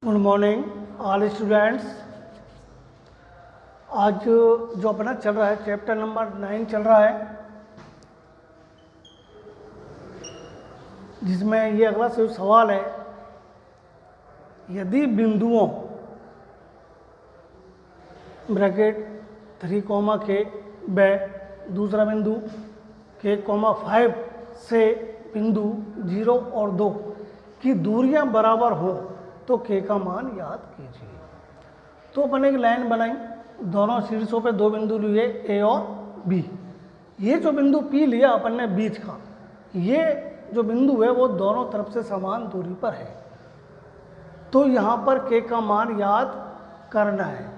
Good morning all students. आज जो अपना चल रहा है चैप्टर नंबर 9 चल रहा है, जिसमें ये अगला से सवाल है, यदि बिंदुओं ब्रैकेट 3 कॉमा के व दूसरा बिंदु के कॉमा 5 से बिंदु 0 और 2 की दूरियां बराबर हो तो के का मान याद कीजिए। तो अपन एक लाइन बनाई, दोनों शीर्षों पे दो बिंदु लिए ए और बी। ये जो बिंदु पी लिया अपन ने बीच का, ये जो बिंदु है वो दोनों तरफ से समान दूरी पर है। तो यहाँ पर के का मान याद करना है।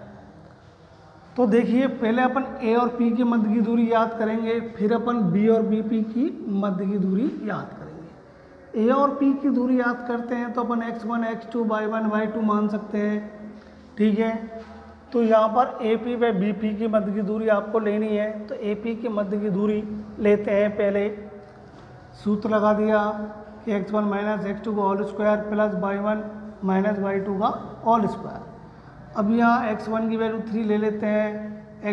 तो देखिए, पहले अपन ए और पी की मध्य की दूरी याद करेंगे, फिर अपन बी और बी पी की मध्य की दूरी याद करेंगे। ए और पी की दूरी याद करते हैं तो अपन x1 x2 y1 y2 मान सकते हैं, ठीक है। तो यहाँ पर ए पी व बी पी की मध्य की दूरी आपको लेनी है, तो ए पी की मध्य की दूरी लेते हैं। पहले सूत्र लगा दिया कि x1 माइनस x2 का whole square plus y1 minus y2 का होल स्क्वायर। अब यहाँ x1 की वैल्यू 3 ले लेते हैं,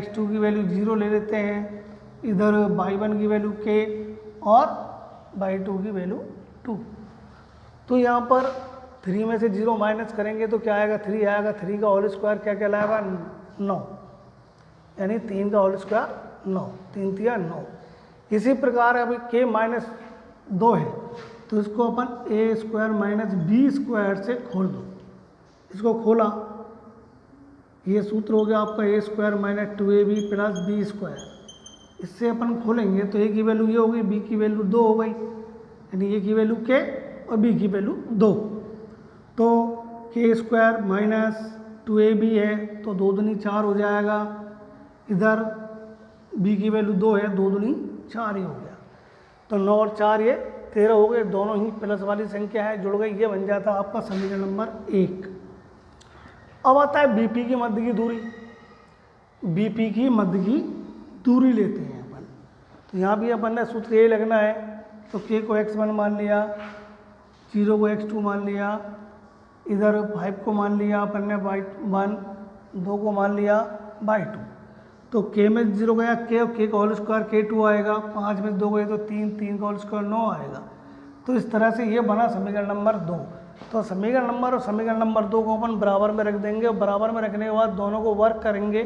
x2 की वैल्यू 0 ले लेते हैं, इधर y1 की वैल्यू k और y2 की वैल्यू 2। तो यहाँ पर 3 में से 0 माइनस करेंगे तो क्या आएगा, 3 आएगा। 3 का होल स्क्वायर क्या कहलाएगा, 9, यानी 3 का होल स्क्वायर 9, 3 तिया 9। इसी प्रकार अभी k माइनस 2 है तो इसको अपन ए स्क्वायर माइनस बी स्क्वायर से खोल दो। इसको खोला, ये सूत्र हो गया आपका a square minus 2ab plus b square. इससे अपन खोलेंगे तो ए की वैल्यू ये हो गई, बी की वैल्यू 2 हो गई, यानी ए की वैल्यू k और बी की वैल्यू 2। तो के स्क्वायर माइनस 2ab है तो 2 दूनी 4 हो जाएगा। इधर बी की वैल्यू 2 है, 2 दूनी 4 ही हो गया। तो 9 और 4 ये 13 हो गए, दोनों ही प्लस वाली संख्या है, जुड़ गई। ये बन जाता है आपका समीकरण नंबर 1। अब आता है बीपी की मध्य की दूरी। बीपी की मध्य की दूरी लेते हैं अपन, तो यहाँ भी अपन ने सूत्र यही लगना है। तो k को x1 मान लिया, 0 को x2 मान लिया, इधर 5 को मान लिया अपन ने y1, 2 को मान लिया y2। तो k में 0 गया k, और k का होल स्क्वायर k2 आएगा, 5 में 2 गए तो 3, 3 का होल स्क्वायर 9 आएगा। तो इस तरह से ये बना समीकरण नंबर 2। तो समीकरण नंबर और समीकरण नंबर 2 को अपन बराबर में रख देंगे, और बराबर में रखने के बाद दोनों को वर्क करेंगे।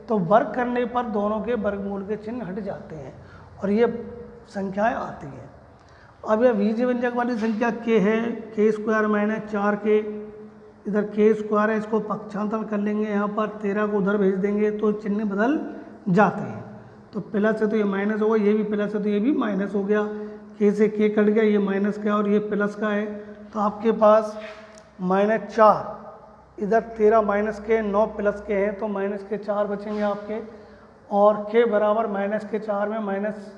तो वर्क करने पर दोनों के वर्गमूल के चिन्ह हट जाते हैं और ये संख्याएँ आती हैं। अब यह बीजीय व्यंजक वाली संख्या k है, k स्क्वायर माइनस 4k, इधर k स्क्वायर है, इसको पक्षांतर कर लेंगे, यहाँ पर 13 को उधर भेज देंगे तो चिन्ह बदल जाते हैं। तो प्लस है तो ये माइनस होगा, ये भी प्लस है तो ये भी माइनस हो गया। k से k कट गया, ये माइनस का और ये प्लस का है। तो आपके पास माइनस 4, इधर 13 माइनस के 9 प्लस के हैं तो माइनस के 4 बचेंगे आपके, और k बराबर माइनस के 4 में माइनस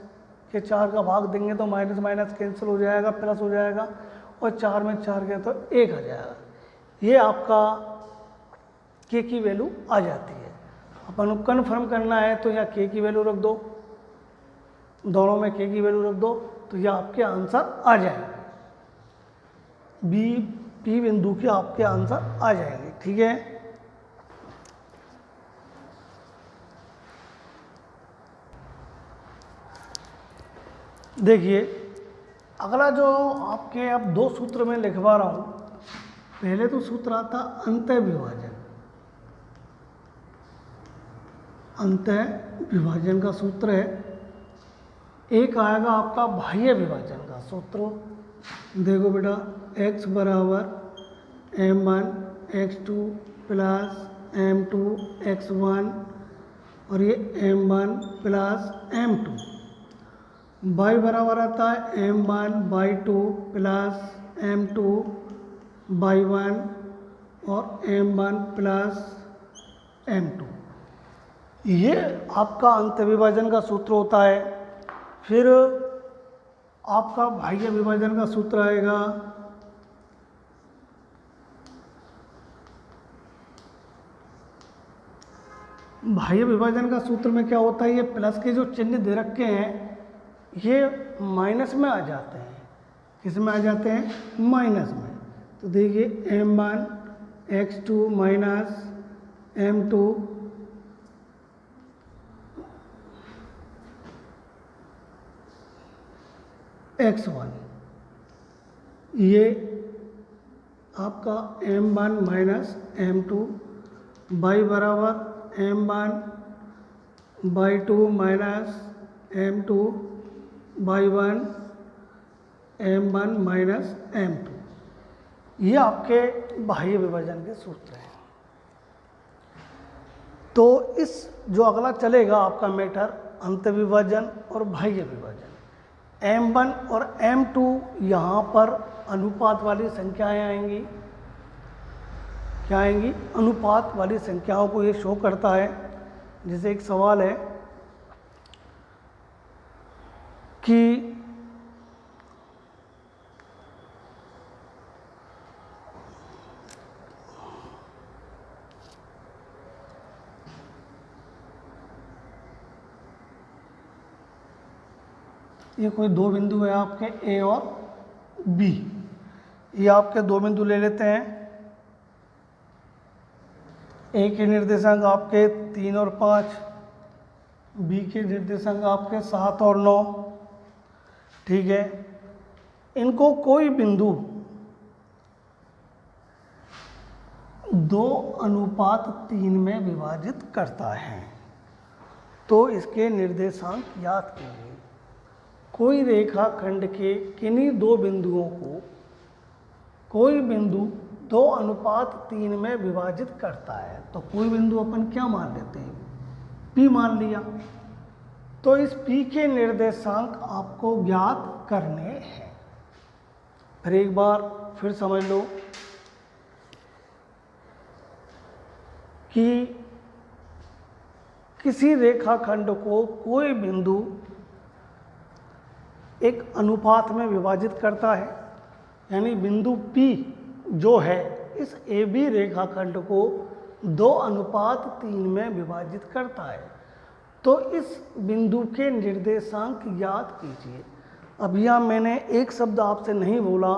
के 4 का भाग देंगे तो माइनस माइनस कैंसिल हो जाएगा, प्लस हो जाएगा, और 4 में 4 गया तो 1 आ जाएगा। ये आपका k की वैल्यू आ जाती है। अपन को कन्फर्म करना है तो यहाँ k की वैल्यू रख दो, दोनों में k की वैल्यू रख दो, तो यह आपके आंसर आ जाएगा। बी पी बिंदु के आपके आंसर आ जाएंगे, ठीक है। देखिए, अगला जो आपके अब 2 सूत्र में लिखवा रहा हूँ। पहले तो सूत्र आता अंतः विभाजन। अंतः विभाजन का सूत्र है। एक आएगा आपका बाह्य विभाजन का सूत्र। देखो बेटा, x बराबर m1 x2 plus m2 x1 और ये m1 प्लस m2। y बराबर आता है m1 y2 plus m2 y1 और m1 प्लस m2। ये आपका अंत विभाजन का सूत्र होता है। फिर आपका बाह्य विभाजन का सूत्र आएगा। बाह्य विभाजन का सूत्र में क्या होता है, ये प्लस के जो चिन्ह दे रखे हैं ये माइनस में आ जाते हैं। किस में आ जाते हैं, माइनस में। तो देखिए m1 x2 minus m2 x1, ये आपका m1 माइनस m2 y बराबर m1/2 minus m2 y1 m1 minus m2, ये आपके बाह्य विभाजन के सूत्र हैं। तो इस जो अगला चलेगा आपका मैटर अंत विभाजन और बाह्य विभाजन। m1 और m2 यहाँ पर अनुपात वाली संख्याएं आएंगी। क्या आएंगी? अनुपात वाली संख्याओं को ये शो करता है। जैसे एक सवाल है कि ये कोई दो बिंदु है आपके ए और बी। ये आपके दो बिंदु ले लेते हैं। ए के निर्देशांक आपके 3 और 5, बी के निर्देशांक आपके 7 और 9। ठीक है, इनको कोई बिंदु 2:3 में विभाजित करता है तो इसके निर्देशांक याद कीजिए। कोई रेखाखंड के किन्हीं दो बिंदुओं को कोई बिंदु 2:3 में विभाजित करता है तो कोई बिंदु अपन क्या मान लेते हैं? P मान लिया। तो इस P के निर्देशांक आपको ज्ञात करने हैं। फिर एक बार फिर समझ लो कि किसी रेखाखंड को कोई बिंदु एक अनुपात में विभाजित करता है, यानी बिंदु P जो है इस AB रेखाखंड को 2:3 में विभाजित करता है तो इस बिंदु के निर्देशांक याद कीजिए। अब यहाँ मैंने एक शब्द आपसे नहीं बोला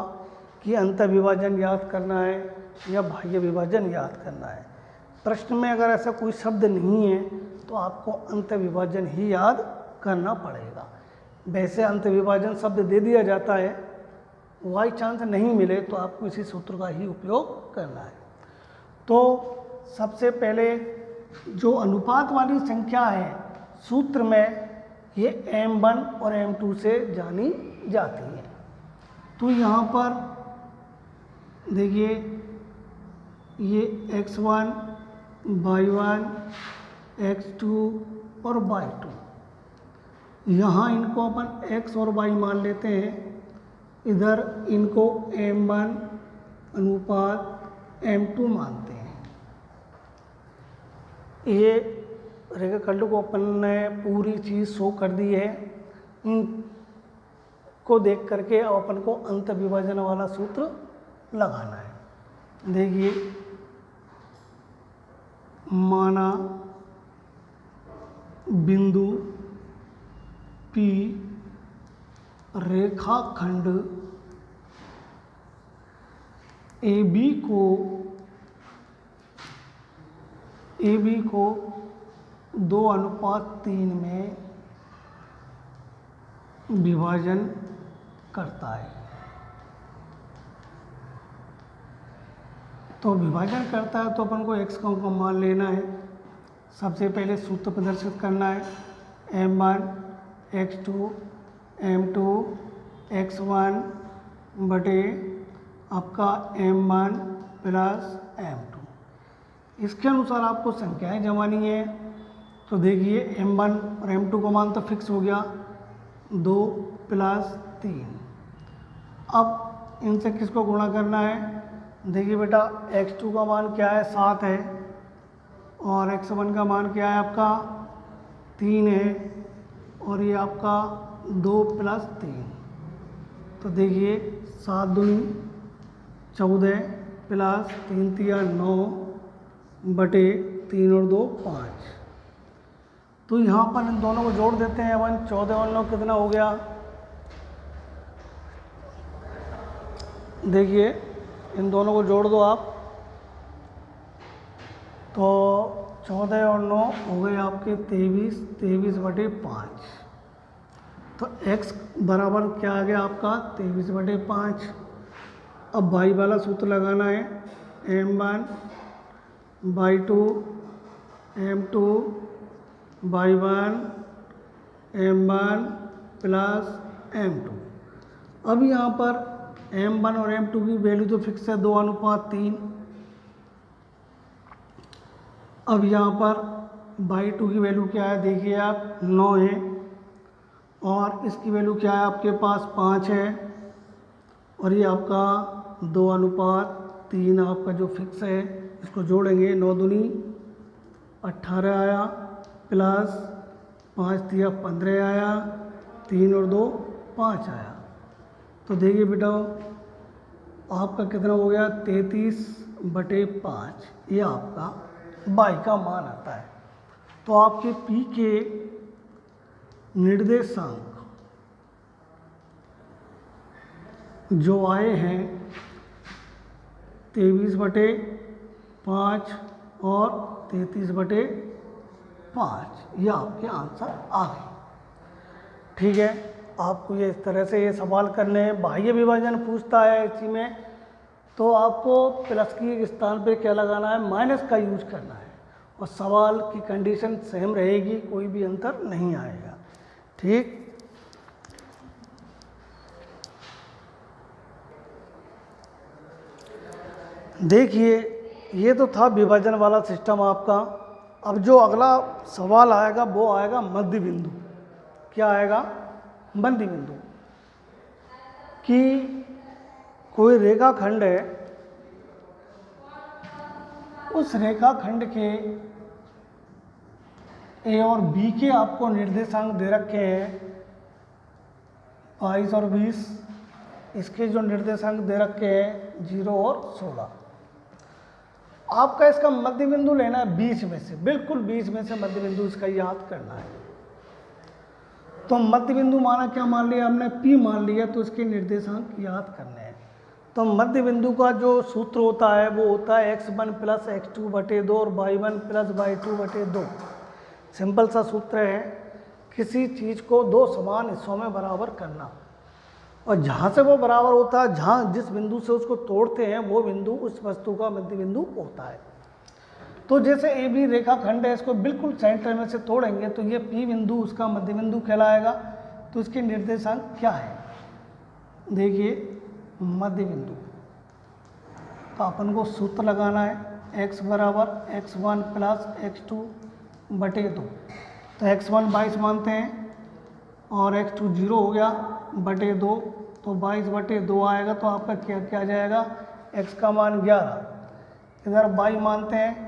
कि अंत विभाजन याद करना है या बाह्य विभाजन याद करना है। प्रश्न में अगर ऐसा कोई शब्द नहीं है तो आपको अंत विभाजन ही याद करना पड़ेगा। वैसे अंत विभाजन शब्द दे दिया जाता है, बाई चांस नहीं मिले तो आपको इसी सूत्र का ही उपयोग करना है। तो सबसे पहले जो अनुपात वाली संख्या है सूत्र में ये m1 और m2 से जानी जाती है। तो यहाँ पर देखिए ये x1 y1 x2 और y2, यहाँ इनको अपन x और y मान लेते हैं, इधर इनको m1 अनुपात m2 मानते हैं। ये रेखाखंड को अपन ने पूरी चीज़ शो कर दी है। इनको देख करके अब अपन को अंत विभाजन वाला सूत्र लगाना है। देखिए माना बिंदु P रेखाखंड AB को 2:3 में विभाजन करता है। तो विभाजन करता है तो अपन को x का मान लेना है। सबसे पहले सूत्र प्रदर्शित करना है m1 x2 m2 x1 बटे आपका m1 प्लस m2। इसके अनुसार आपको संख्याएं जमानी है। तो देखिए m1 और m2 का मान तो फिक्स हो गया 2 + 3। अब इनसे किसको गुणा करना है? देखिए बेटा x2 का मान क्या है? 7 है और x1 का मान क्या है आपका? 3 है और ये आपका 2 + 3। तो देखिए 7 दूनी 14 प्लस 3 तिया 9 बटे 3 और 2 5। तो यहाँ पर इन दोनों को जोड़ देते हैं अपन। 14 और 9 कितना हो गया? देखिए इन दोनों को जोड़ दो आप तो 14 और 9 हो गए आपके 23, 23/5। तो x बराबर क्या आ गया आपका 23/5। अब y वाला सूत्र लगाना है, m1/2 m2 y1 m1 plus m2। अब यहाँ पर m1 और m2 की वैल्यू तो फिक्स है 2:3। अब यहाँ पर y2 की वैल्यू क्या है देखिए आप 9 है, और इसकी वैल्यू क्या है आपके पास 5 है, और ये आपका 2:3 आपका जो फिक्स है, इसको जोड़ेंगे 9 दूनी 18 आया, प्लस 5 तिया 15 आया, 3 और 2 5 आया। तो देखिए बेटा आपका कितना हो गया 33/5, ये आपका y का मान आता है। तो आपके p के निर्देशांक जो आए हैं 23/5 और 33/5, ये आपके आंसर आ गए। ठीक है, आपको ये इस तरह से ये सवाल करने हैं। बाह्य विभाजन पूछता है इसी में, तो आपको प्लस की स्थान पे क्या लगाना है, माइनस का यूज करना है, और सवाल की कंडीशन सेम रहेगी, कोई भी अंतर नहीं आएगा। ठीक, देखिए ये तो था विभाजन वाला सिस्टम आपका। अब जो अगला सवाल आएगा वो आएगा मध्य बिंदु। क्या आएगा, मध्य बिंदु। कि कोई रेखाखंड है, उस रेखाखंड के ए और बी के आपको निर्देशांक दे रखे हैं 22 और 20। इसके जो निर्देशांक दे रखे हैं 0 और 16। आपका इसका मध्य बिंदु लेना है बीच में से, बिल्कुल बीच में से मध्य बिंदु इसका याद करना है। तो मध्य बिंदु माना क्या मान लिया हमने, P मान लिया, तो इसके निर्देशांक याद करने हैं। तो मध्य बिंदु का जो सूत्र होता है वो होता है x1 प्लस x2/2 और y1 प्लस y2/2। सिंपल सा सूत्र है, किसी चीज़ को दो समान हिस्सों में बराबर करना, और जहाँ से वो बराबर होता है, जहाँ जिस बिंदु से उसको तोड़ते हैं वो बिंदु उस वस्तु का मध्य बिंदु होता है। तो जैसे ए बी रेखाखंड है, इसको बिल्कुल सेंटर में से तोड़ेंगे तो ये पी बिंदु उसका मध्य बिंदु कहलाएगा। तो इसके निर्देशांक क्या है, देखिए मध्य बिंदु तो अपन को सूत्र लगाना है, x बराबर x1 प्लस x2/2। तो x1 22 मानते हैं और x2 0 हो गया /2, तो 22/2 आएगा। तो आपका क्या आ जाएगा, x का मान 11। इधर y मानते हैं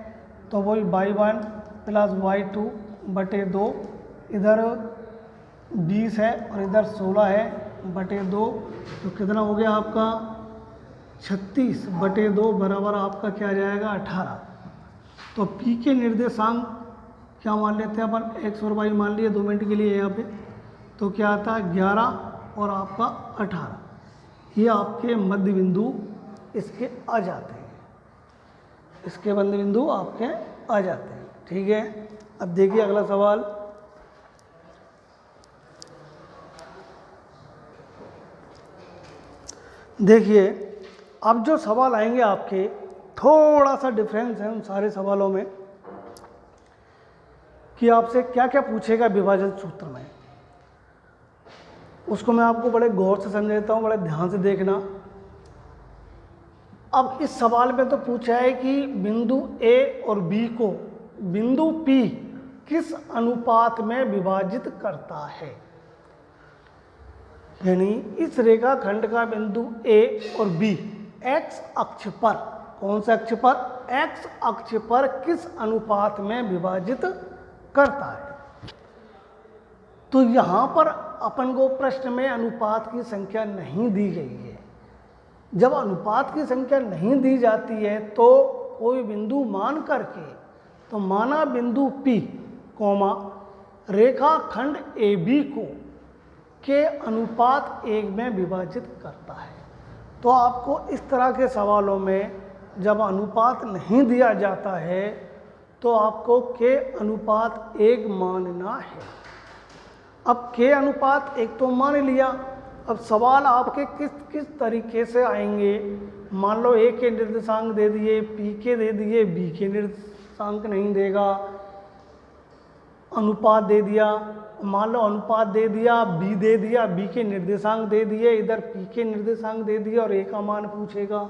तो वही y1 प्लस y2/2। इधर 20 है और इधर 16 है /2, तो कितना हो गया आपका 36/2 बराबर आपका क्या आ जाएगा 18। तो p के निर्देशांक क्या मान लेते हैं अपन, x और y मान लिए 2 मिनट के लिए यहाँ पे, तो क्या आता है 11 और आपका 18। ये आपके मध्य बिंदु इसके आ जाते हैं, इसके मध्य बिंदु आपके आ जाते हैं। ठीक है, अब देखिए अगला सवाल। देखिए अब जो सवाल आएंगे आपके, थोड़ा सा डिफरेंस है उन सारे सवालों में कि आपसे क्या क्या पूछेगा विभाजन सूत्र में, उसको मैं आपको बड़े गौर से समझाता हूँ, बड़े ध्यान से देखना। अब इस सवाल में तो पूछा है कि बिंदु ए और बी को बिंदु पी किस अनुपात में विभाजित करता है। यानी इस रेखाखंड का बिंदु ए और बी एक्स अक्ष पर, कौन से अक्ष पर, एक्स अक्ष पर किस अनुपात में विभाजित करता है। तो यहाँ पर अपन को प्रश्न में अनुपात की संख्या नहीं दी गई है। जब अनुपात की संख्या नहीं दी जाती है तो कोई बिंदु मान करके, तो माना बिंदु P, रेखाखंड AB को के अनुपात 1 में विभाजित करता है। तो आपको इस तरह के सवालों में जब अनुपात नहीं दिया जाता है तो आपको के अनुपात 1 मानना है। अब के अनुपात 1 तो मान लिया, अब सवाल आपके किस किस तरीके से आएंगे। मान लो ए के निर्देशांक दे दिए, पी के दे दिए, बी के निर्देशांक नहीं देगा, अनुपात दे दिया, मान लो अनुपात दे दिया, बी दे दिया, बी के निर्देशांक दे दिए, इधर पी के निर्देशांक दे दिए और ए का मान पूछेगा।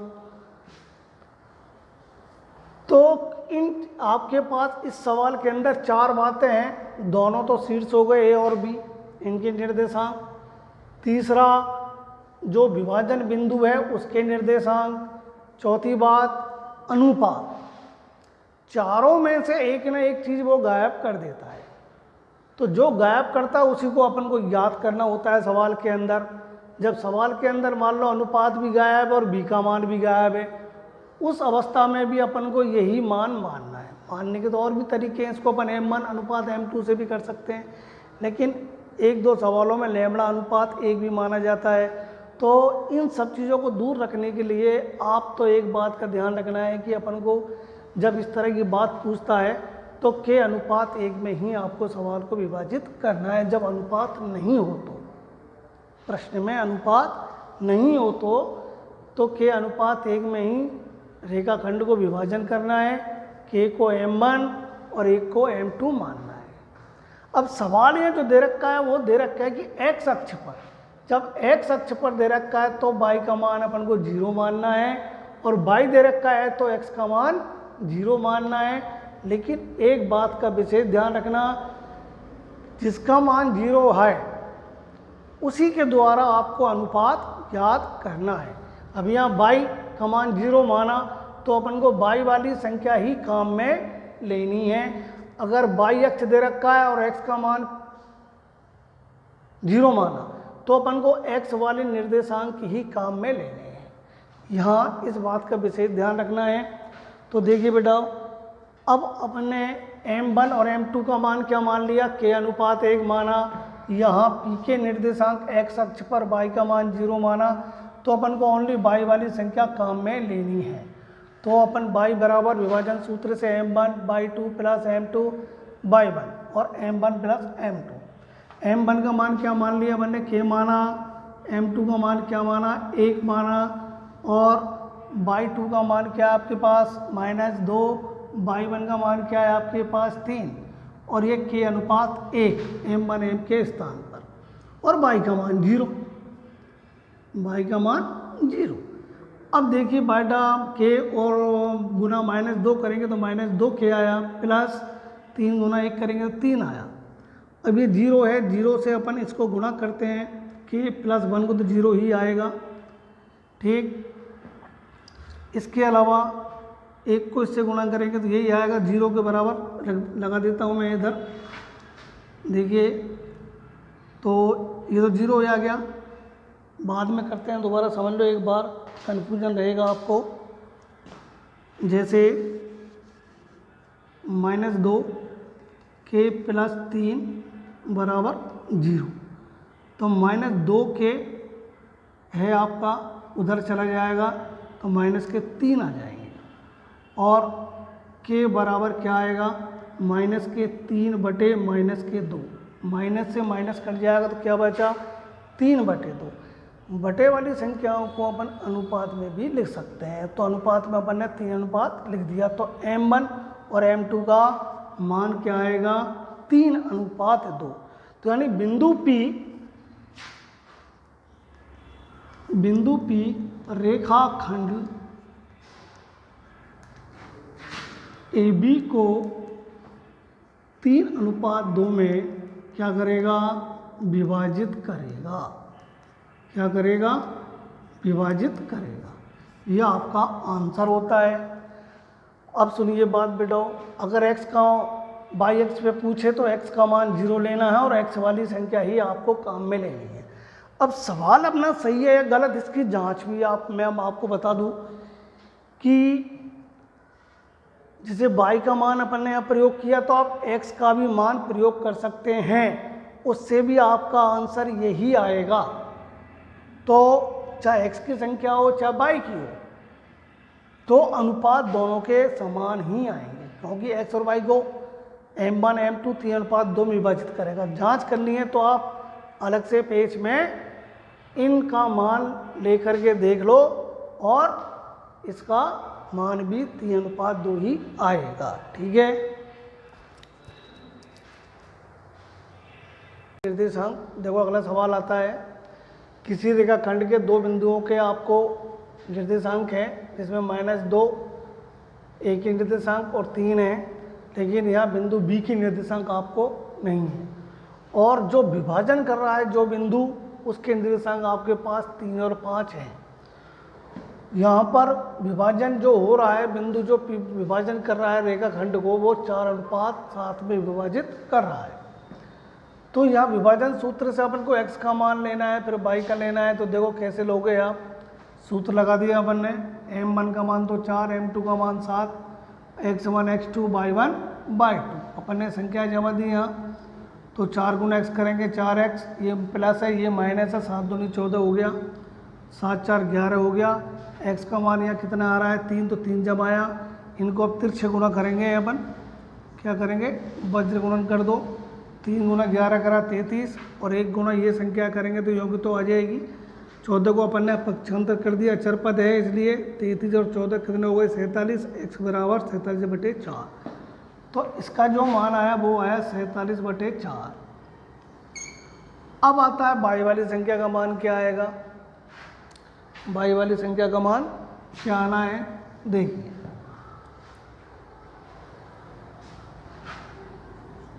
तो इन आपके पास इस सवाल के अंदर 4 बातें हैं, दोनों तो शीर्ष हो गए ए और बी, इनके निर्देशांक। तीसरा जो विभाजन बिंदु है उसके निर्देशांक। चौथी बात अनुपात। चारों में से एक ना एक चीज़ वो गायब कर देता है, तो जो गायब करता है उसी को अपन को याद करना होता है सवाल के अंदर। जब सवाल के अंदर मान लो अनुपात भी गायब है और बी का मान भी गायब है, उस अवस्था में भी अपन को यही मान मानना है। मानने के तो और भी तरीके हैं, इसको अपन m1 अनुपात m2 से भी कर सकते हैं, लेकिन 1-2 सवालों में लैम्बडा अनुपात 1 भी माना जाता है। तो इन सब चीज़ों को दूर रखने के लिए आप तो एक बात का ध्यान रखना है कि अपन को जब इस तरह की बात पूछता है तो के अनुपात 1 में ही आपको सवाल को विभाजित करना है। जब अनुपात नहीं हो तो, प्रश्न में अनुपात नहीं हो तो के अनुपात 1 में ही रेखाखंड को विभाजन करना है, के को m1 और 1 को m2 मानना है। अब सवाल ये जो दे रखा है वो दे रखा है कि x अक्ष पर, जब x अक्ष पर दे रखा है तो y का मान अपन को 0 मानना है, और y दे रखा है तो x का मान 0 मानना है। लेकिन एक बात का विशेष ध्यान रखना, जिसका मान 0 है उसी के द्वारा आपको अनुपात याद करना है। अब यहाँ y का मान 0 माना तो अपन को y वाली संख्या ही काम में लेनी है। अगर y अक्ष दे रखा है और x का मान 0 माना तो अपन को x वाले निर्देशांक ही काम में लेने हैं। यहाँ इस बात का विशेष ध्यान रखना है। तो देखिए बेटा, अब अपन ने m1 और m2 का मान क्या मान लिया, के अनुपात 1 माना। यहाँ p के निर्देशांक x अक्ष पर y का मान 0 माना, तो अपन को ओनली y वाली संख्या काम में लेनी है। तो अपन y बराबर विभाजन सूत्र से m1 by 2 plus m2 by 1 और m1 प्लस m2। m1 का मान क्या मान लिया अपन ने, k माना, m2 का मान क्या माना, 1 माना, और by 2 का मान क्या है आपके पास -2, by 1 का मान क्या है आपके पास 3, और ये k अनुपात 1 m1 m के स्थान पर, और y का मान 0, y का मान 0। अब देखिए बेटा, k और गुना -2 करेंगे तो -2k आया, प्लस 3 गुना 1 करेंगे तो 3 आया। अब ये 0 है, 0 से अपन इसको गुणा करते हैं, k प्लस 1 को तो 0 ही आएगा, ठीक। इसके अलावा 1 को इससे गुणा करेंगे तो यही आएगा, 0 के बराबर लगा देता हूँ मैं इधर। देखिए तो ये तो 0 आ गया, बाद में करते हैं दोबारा, समझ लो एक बार, कन्फ्यूजन रहेगा आपको। जैसे -2 k प्लस 3 बराबर 0, तो -2k है आपका, उधर चला जाएगा तो माइनस के 3 आ जाएंगे, और k बराबर क्या आएगा, -3/-2, माइनस से माइनस कट जाएगा तो क्या बचा, 3/2। बटे वाली संख्याओं को अपन अनुपात में भी लिख सकते हैं, तो अनुपात में अपन ने 3 अनुपात लिख दिया, तो m1 और m2 का मान क्या आएगा, 3/2। तो यानी बिंदु P रेखाखंड AB को 3/2 में क्या करेगा, विभाजित करेगा। क्या करेगा, विभाजित करेगा। यह आपका आंसर होता है। अब सुनिए बात बेटा, अगर x का y अक्ष पे पूछे तो x का मान 0 लेना है और x वाली संख्या ही आपको काम में लेनी है। अब सवाल अपना सही है या गलत, इसकी जांच भी मैं आपको बता दूं कि जैसे y का मान अपन ने यहाँ प्रयोग किया तो आप x का भी मान प्रयोग कर सकते हैं, उससे भी आपका आंसर यही आएगा। तो चाहे x की संख्या हो चाहे y की हो, तो अनुपात दोनों के समान ही आएंगे। क्योंकि x और y को m1 m2 3:2 में विभाजित करेगा। जांच करनी है तो आप अलग से पेज में इनका मान लेकर के देख लो और इसका मान भी 3:2 ही आएगा। ठीक है। निर्देशांक देखो, अगला सवाल आता है, किसी रेखाखंड के दो बिंदुओं के आपको निर्देशांक है, जिसमें -2 एक ही निर्देशांक और 3 है, लेकिन यहाँ बिंदु बी की निर्देशांक आपको नहीं है, और जो विभाजन कर रहा है जो बिंदु, उसके निर्देशांक आपके पास 3 और 5 है। यहाँ पर विभाजन जो हो रहा है, बिंदु जो विभाजन कर रहा है रेखाखंड को, वो 4:7 में विभाजित कर रहा है। तो यहाँ विभाजन सूत्र से अपन को x का मान लेना है, फिर y का लेना है। तो देखो कैसे लोगे आप, सूत्र लगा दिया अपन ने, m1 का मान तो 4, m2 का मान 7, x1 x2 y1 y2। अपन ने संख्या जमा दी यहाँ, तो 4 गुना x करेंगे 4x, ये प्लस है ये माइनस है, 7 दूनी 14 हो गया, 7 4 11 हो गया। x का मान यहाँ कितना आ रहा है 3, तो 3 जमाया, इनको अब तिरछे गुना करेंगे अपन, क्या करेंगे वज्र गुणन कर दो, 3 गुना 11 करा 33, और 1 गुना ये संख्या करेंगे तो योग्य तो आ जाएगी। 14 को अपन ने पक्षांतर कर दिया, चरपद है इसलिए 33 और 14 कितने हो गए 47, x बराबर 47/4। तो इसका जो मान आया वो आया 47/4। अब आता है y वाली संख्या का मान क्या आएगा, y वाली संख्या का मान क्या आना है, देखिए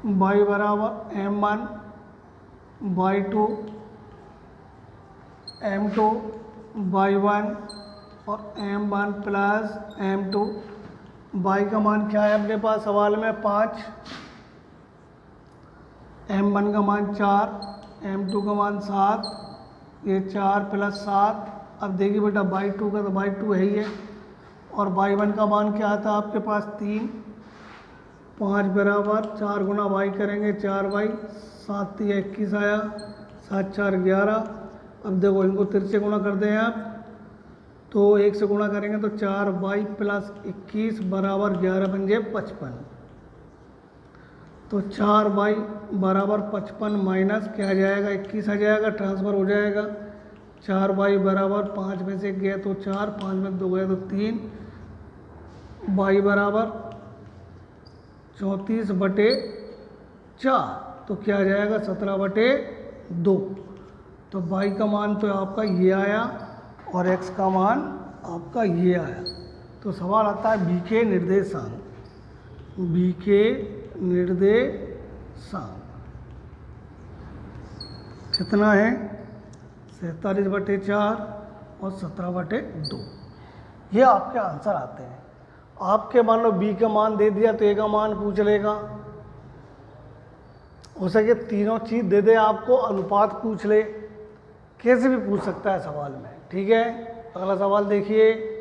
y बराबर m1 y2 m2 y1 और m1 प्लस m2। y का मान क्या है अपने पास सवाल में 5, m1 का मान 4, m2 का मान 7, ये 4 प्लस 7। अब देखिए बेटा y2 का, तो y2 है ही है, और y1 का मान क्या आता है आपके पास 3, 5 बराबर 4 गुना y करेंगे 4y, 7 3 21 आया, 7 4 11। अब देखो इनको तिरछे गुना कर दें आप, तो 1 से गुणा करेंगे तो 4y प्लस 21 बराबर 11 बन जाए 55। तो 4y बराबर 55 माइनस क्या आ जाएगा 21 आ जाएगा, ट्रांसफ़र हो जाएगा। 4y बराबर 5 में से गया तो 4, 5 में 2 गया तो 3, y बराबर 34/4, तो क्या आ जाएगा 17/2। तो y का मान तो आपका ये आया और x का मान आपका ये आया। तो सवाल आता है b के निर्देशांक, b के निर्देशांक कितना है 47/4 और 17/2। ये आपके आंसर आते हैं। आपके मान लो b का मान दे दिया तो a का मान पूछ लेगा, हो सके तीनों चीज़ दे दे आपको, अनुपात पूछ ले, कैसे भी पूछ सकता है सवाल में। ठीक है, अगला सवाल देखिए,